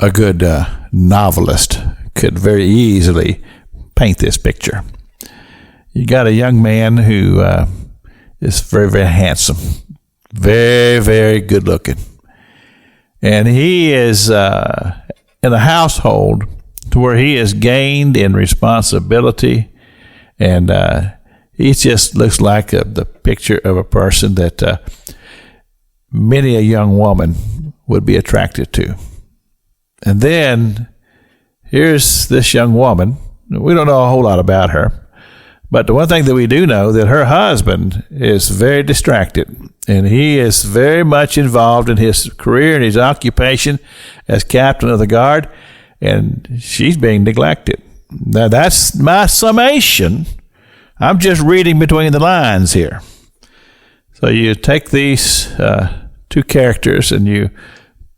a good novelist could very easily paint this picture. You got a young man who is very, very handsome, very, very good looking. And he is in a household to where he has gained in responsibility, and he just looks like the picture of a person that many a young woman would be attracted to. And then here's this young woman. We don't know a whole lot about her, but the one thing that we do know that her husband is very distracted, and he is very much involved in his career and his occupation as captain of the guard, and she's being neglected. Now, that's my summation. I'm just reading between the lines here. So you take these two characters and you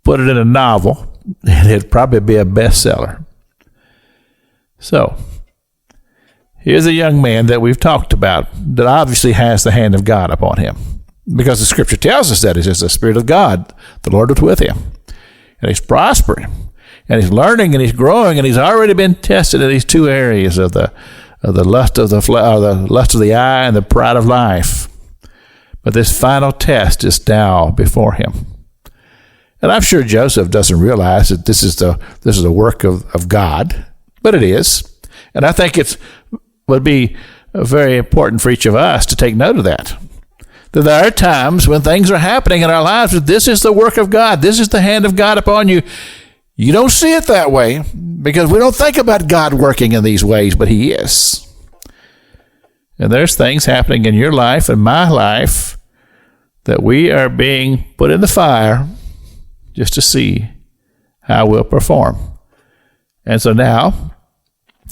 put it in a novel, and it'd probably be a bestseller. So, here's a young man that we've talked about that obviously has the hand of God upon him, because the scripture tells us that it is the Spirit of God, the Lord was with him, and he's prospering, and he's learning, and he's growing, and he's already been tested in these two areas of the lust of the lust of the eye and the pride of life. But this final test is now before him. And I'm sure Joseph doesn't realize that this is the work of God, but it is. And I think it would be very important for each of us to take note of that. That there are times when things are happening in our lives that this is the work of God. This is the hand of God upon you. You don't see it that way because we don't think about God working in these ways, but He is. And there's things happening in your life and my life that we are being put in the fire just to see how we'll perform. And so now,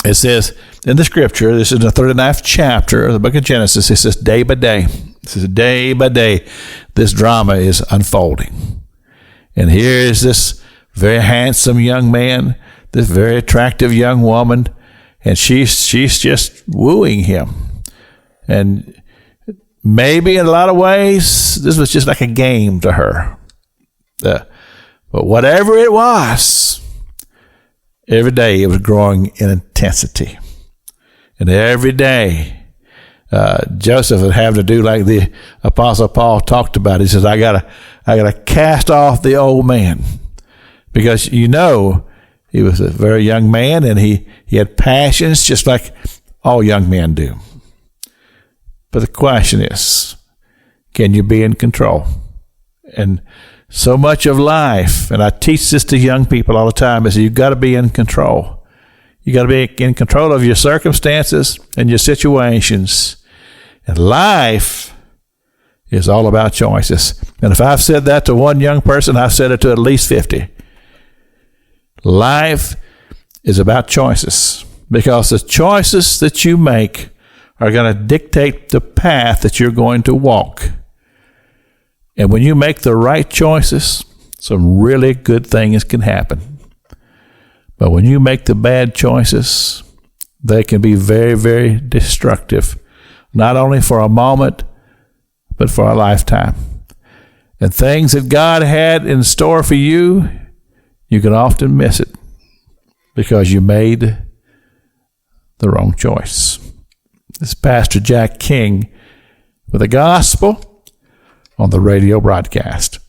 it says in the scripture, this is the 39th chapter of the book of Genesis, it says day by day. It says day by day, this drama is unfolding. And here is this very handsome young man, this very attractive young woman, and she's just wooing him. And maybe in a lot of ways, this was just like a game to her. But whatever it was, every day it was growing in intensity. And every day, Joseph would have to do like the Apostle Paul talked about. He says, I gotta cast off the old man. Because he was a very young man, and he had passions just like all young men do. But the question is, can you be in control? And so much of life, and I teach this to young people all the time, is you've got to be in control. You got to be in control of your circumstances and your situations. And life is all about choices. And if I've said that to one young person, I've said it to at least 50. Life is about choices, because the choices that you make are going to dictate the path that you're going to walk. And when you make the right choices, some really good things can happen. But when you make the bad choices, they can be very, very destructive, not only for a moment, but for a lifetime. And things that God had in store for you, you can often miss it because you made the wrong choice. This is Pastor Jack King with the gospel on the radio broadcast.